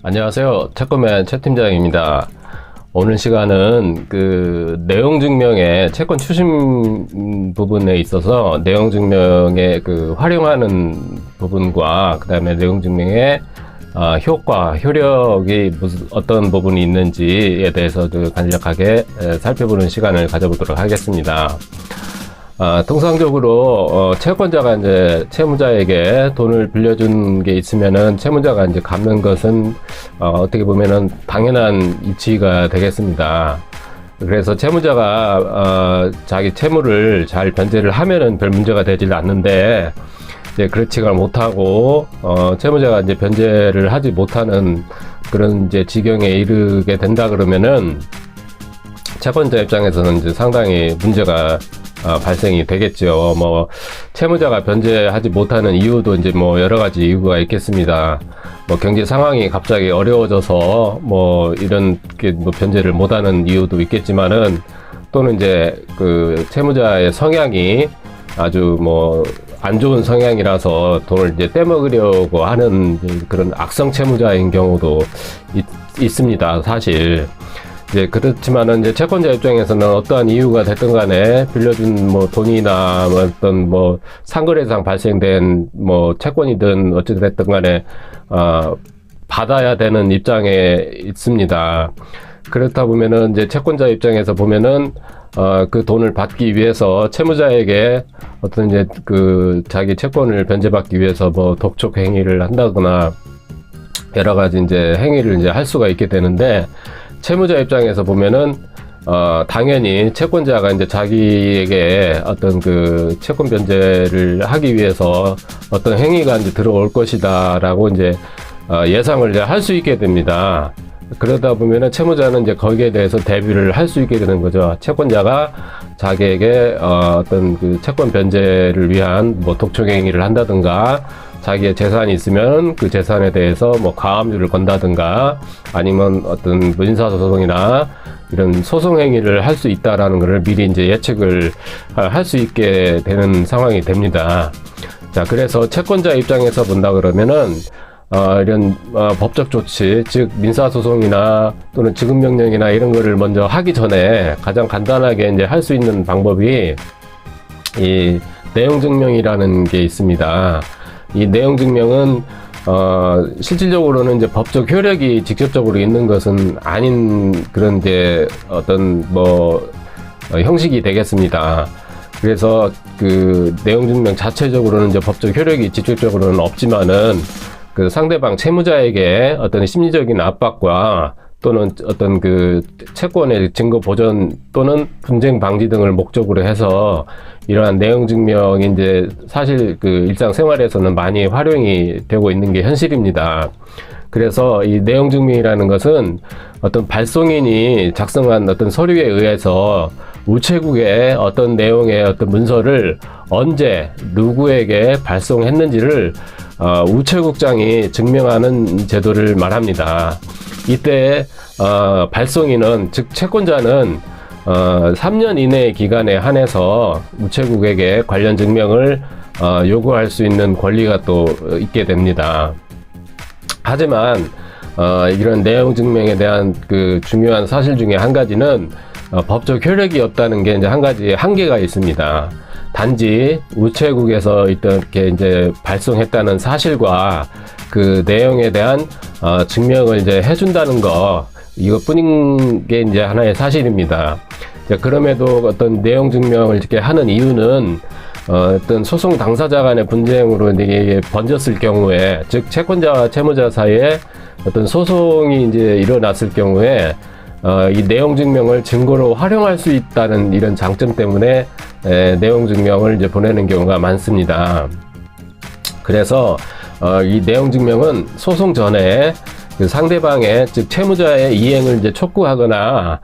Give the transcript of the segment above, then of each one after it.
안녕하세요. 채권맨 최 팀장입니다. 오늘 시간은 내용 증명의 채권 추심 부분에 있어서 내용 증명의 활용하는 부분과 그 다음에 내용 증명의 효과, 효력이 어떤 부분이 있는지에 대해서 간략하게 살펴보는 시간을 가져보도록 하겠습니다. 통상적으로 채권자가 이제 채무자에게 돈을 빌려준 게 있으면은 채무자가 이제 갚는 것은 어떻게 보면은 당연한 이치가 되겠습니다. 그래서 채무자가 자기 채무를 잘 변제를 하면은 별 문제가 되질 않는데, 이제 그렇지가 못하고 채무자가 이제 변제를 하지 못하는 그런 이제 지경에 이르게 된다 그러면은 채권자 입장에서는 이제 상당히 문제가 발생이 되겠죠. 채무자가 변제하지 못하는 이유도 이제 여러 가지 이유가 있겠습니다. 경제 상황이 갑자기 어려워져서 이런 변제를 못하는 이유도 있겠지만은, 또는 이제 채무자의 성향이 아주 안 좋은 성향이라서 돈을 이제 떼먹으려고 하는 그런 악성 채무자인 경우도 있습니다, 사실. 이제 그렇지만은 이제 채권자 입장에서는 어떠한 이유가 됐든 간에 빌려준 돈이나 어떤 상거래상 발생된 채권이든 어찌 됐든 간에 받아야 되는 입장에 있습니다. 그렇다 보면은 이제 채권자 입장에서 보면은 그 돈을 받기 위해서 채무자에게 어떤 이제 자기 채권을 변제받기 위해서 독촉 행위를 한다거나 여러 가지 이제 행위를 이제 할 수가 있게 되는데, 채무자 입장에서 보면은 당연히 채권자가 이제 자기에게 어떤 채권 변제를 하기 위해서 어떤 행위가 이제 들어올 것이다라고 이제 예상을 이제 할 수 있게 됩니다. 그러다 보면은 채무자는 이제 거기에 대해서 대비를 할 수 있게 되는 거죠. 채권자가 자기에게 어떤 채권 변제를 위한 독촉 행위를 한다든가, 자기의 재산이 있으면 그 재산에 대해서 가압류를 건다든가, 아니면 어떤 민사소송이나 이런 소송 행위를 할 수 있다라는 것을 미리 이제 예측을 할 수 있게 되는 상황이 됩니다. 자, 그래서 채권자 입장에서 본다 그러면은 이런 법적 조치, 즉 민사소송이나 또는 지급명령이나 이런 거를 먼저 하기 전에 가장 간단하게 이제 할 수 있는 방법이 이 내용증명이라는 게 있습니다. 이 내용증명은 실질적으로는 이제 법적 효력이 직접적으로 있는 것은 아닌 그런 이제 어떤 형식이 되겠습니다. 그래서 내용증명 자체적으로는 이제 법적 효력이 직접적으로는 없지만은 상대방 채무자에게 어떤 심리적인 압박과 또는 어떤 채권의 증거 보전 또는 분쟁 방지 등을 목적으로 해서 이러한 내용 증명이 이제 사실 일상생활에서는 많이 활용이 되고 있는 게 현실입니다. 그래서 이 내용 증명이라는 것은 어떤 발송인이 작성한 어떤 서류에 의해서 우체국에 어떤 내용의 어떤 문서를 언제 누구에게 발송했는지를 우체국장이 증명하는 제도를 말합니다. 이때 발송인은, 즉 채권자는 3년 이내의 기간에 한해서 우체국에게 관련 증명을 요구할 수 있는 권리가 또 있게 됩니다. 하지만 이런 내용 증명에 대한 중요한 사실 중에 한 가지는 법적 효력이 없다는 게 이제 한 가지 한계가 있습니다. 단지 우체국에서 이렇게 이제 발송했다는 사실과 그 내용에 대한 증명을 이제 해준다는 거, 이것뿐인 게 이제 하나의 사실입니다. 그럼에도 어떤 내용 증명을 이렇게 하는 이유는 어떤 소송 당사자 간의 분쟁으로 이게 번졌을 경우에, 즉 채권자와 채무자 사이에 어떤 소송이 이제 일어났을 경우에 이 내용 증명을 증거로 활용할 수 있다는 이런 장점 때문에 내용 증명을 이제 보내는 경우가 많습니다. 그래서 이 내용 증명은 소송 전에 상대방의, 즉 채무자의 이행을 이제 촉구하거나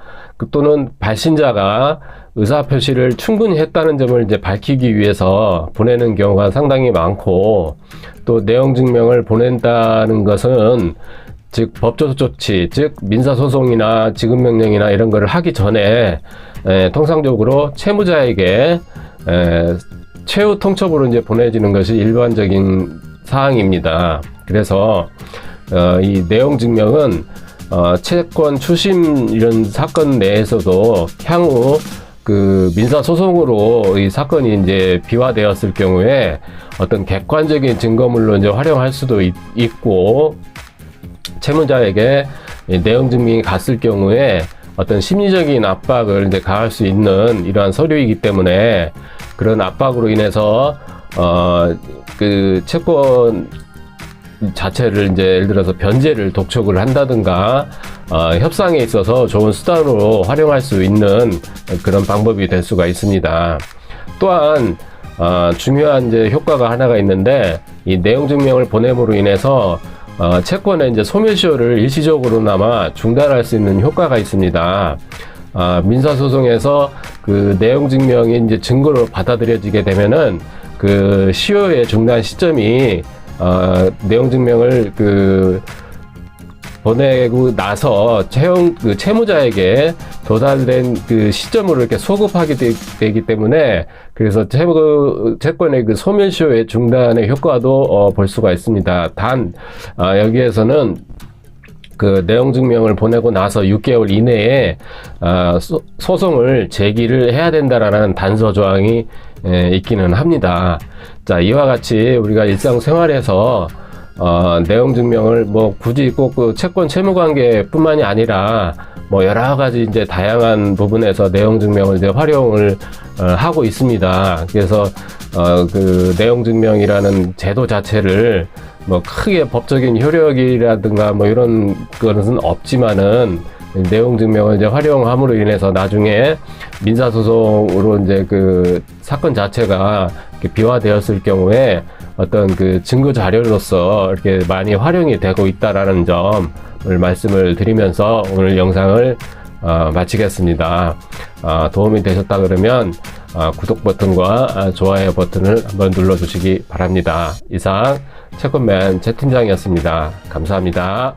또는 발신자가 의사표시를 충분히 했다는 점을 이제 밝히기 위해서 보내는 경우가 상당히 많고, 또 내용 증명을 보낸다는 것은 즉 법적 조치, 즉 민사소송이나 지급명령이나 이런 거를 하기 전에 통상적으로 채무자에게 최후 통첩으로 이제 보내지는 것이 일반적인 사항입니다. 그래서 이 내용 증명은 채권 추심 이런 사건 내에서도 향후 그 민사 소송으로 이 사건이 이제 비화되었을 경우에 어떤 객관적인 증거물로 이제 활용할 수도 있고, 채무자에게 내용 증명이 갔을 경우에 어떤 심리적인 압박을 이제 가할 수 있는 이러한 서류이기 때문에, 그런 압박으로 인해서 그 채권 자체를 이제 예를 들어서 변제를 독촉을 한다든가 협상에 있어서 좋은 수단으로 활용할 수 있는 그런 방법이 될 수가 있습니다. 또한 중요한 이제 효과가 하나가 있는데, 이 내용 증명을 보냄으로 인해서 채권의 이제 소멸시효를 일시적으로나마 중단할 수 있는 효과가 있습니다. 민사소송에서 그 내용 증명이 이제 증거로 받아들여지게 되면은 그 시효의 중단 시점이 내용 증명을 보내고 나서 그 채무자에게 도달된 그 시점으로 이렇게 소급하게 되기 때문에, 그래서 채권의 그 소멸시효의 중단의 효과도 볼 수가 있습니다. 단 여기에서는 그 내용 증명을 보내고 나서 6개월 이내에 소송을 제기를 해야 된다라는 단서 조항이 있기는 합니다. 자, 이와 같이 우리가 일상생활에서 내용 증명을 뭐 굳이 꼭 그 채권 채무 관계뿐만이 아니라 뭐 여러 가지 이제 다양한 부분에서 내용 증명을 이제 활용을 하고 있습니다. 그래서 그 내용 증명이라는 제도 자체를 뭐 크게 법적인 효력이라든가 뭐 이런 것은 없지만은, 내용 증명을 이제 활용함으로 인해서 나중에 민사소송으로 이제 그 사건 자체가 비화되었을 경우에 어떤 그 증거 자료로서 이렇게 많이 활용이 되고 있다라는 점을 말씀을 드리면서 오늘 영상을 마치겠습니다. 도움이 되셨다 그러면 구독 버튼과 좋아요 버튼을 한번 눌러주시기 바랍니다. 이상 채권맨 최 팀장이었습니다. 감사합니다.